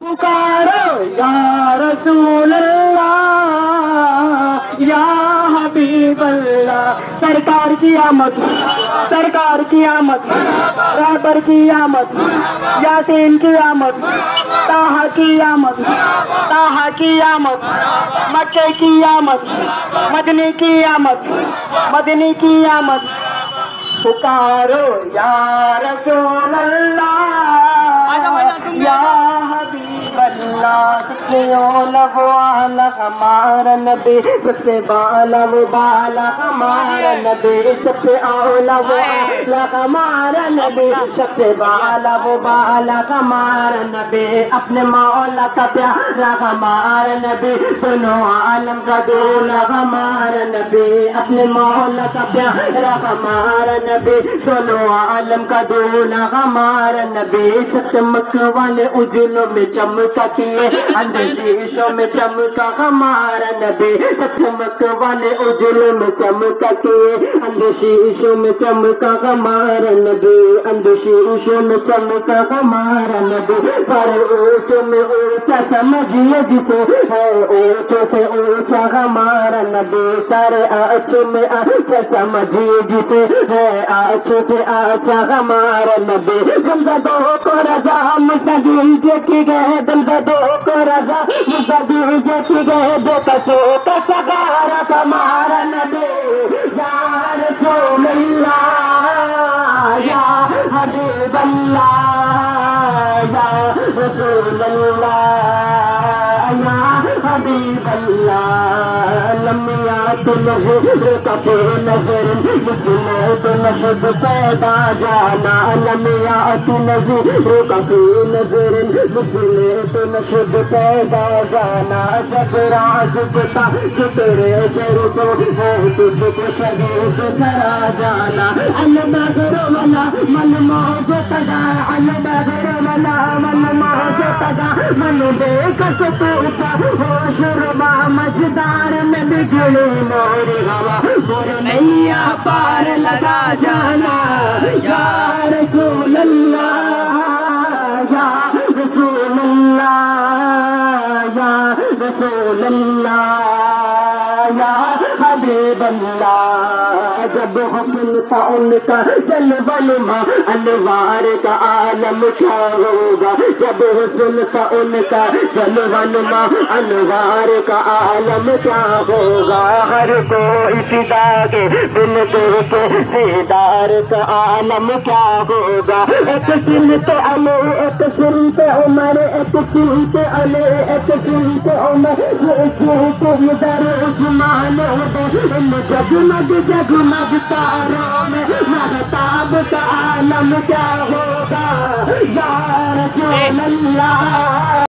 पुकारो या रसूल अल्लाह या हबीब अल्लाह। सरकार की आमद, सरकार की आमद, रहबर की आमद, यासीन की आमद, ताहा की आमद, ताहा की आमद, मक्के की आमद, मदनी की आमद, मदनी की आमद। पुकारो या रसूल अल्लाह या हबीब अल्लाह। सबसे औला वो आला हमारा नबी, सबसे बाला वो बाला हमारा नबी, सबसे औला वो आला हमारा नबी, सबसे बाला वो बाला हमारा नबी। अपने मौला का प्यारा हमारा नबी, दोनों आलम का दूल्हा हमारा नबी। अपने मौला का प्यारा हमारा नबी, दोनों आलम का दूल्हा हमारा नबी। सब चमक वाले उजलों में चमका किए, अंधे शीशों में चमका हमारा नबी। सब चमक वाले उजलों में चमका किए, अंधे शीशों में चमका हमारा नबी, अंधे शीशों में चमका हमारा नबी। सारे ऊंचों में ऊंचा समझिए जिसे है, ऊंचों से ऊंचा हमारा नबी। सारे आँचों में आँचा समझिए जिसे है, आँचों से आँचा हमारा नबी। गमज़दों को रज़ा मुस्तक़ीम की गए, गमज़दों को रज़ा मुस्तक़ीम की गए, बेकसों का सगारा हमारा नबी। या रसूल अल्लाह या हबीब अल्लाह या रसूल अल्लाह या हबीब अल्लाह। लम्यात नज़र कफ़े नज़र मुस्लिम तो नशद पैदा जाना, लम्यात नज़र कफ़े नज़र मुस्लिम तो नशद पैदा जाना। जब राज बता कि तेरे सर को है तुझको शहीद सरा जाना। अलमगर वाला मन मौज तगा, अलमगर वाला मन मौज तगा, मन बेकस तूफा हो शुरमा मझदार में बिगड़े मोरी हवा, मोरे नैया पार लगा जाना। या रसूल अल्लाह या रसूल अल्लाह या रसूल अल्लाह या हबीब अल्लाह। जब हुस्न था उनका जलवनुमा, अनवार का आलम क्या होगा। जब हुस्न था उनका जलवनुमा, अनवार का आलम क्या होगा। हर कोई फिदा के दिल देखे दीदार का आलम क्या होगा। एक सिल पे अले, एक सिल पे उमर, एक सिल पे अले, एक सिल पे उमर, एक इधर उस्मान होते। इन जगमग जगमग तारों में महताब का आलम क्या होगा। या रसूल अल्लाह।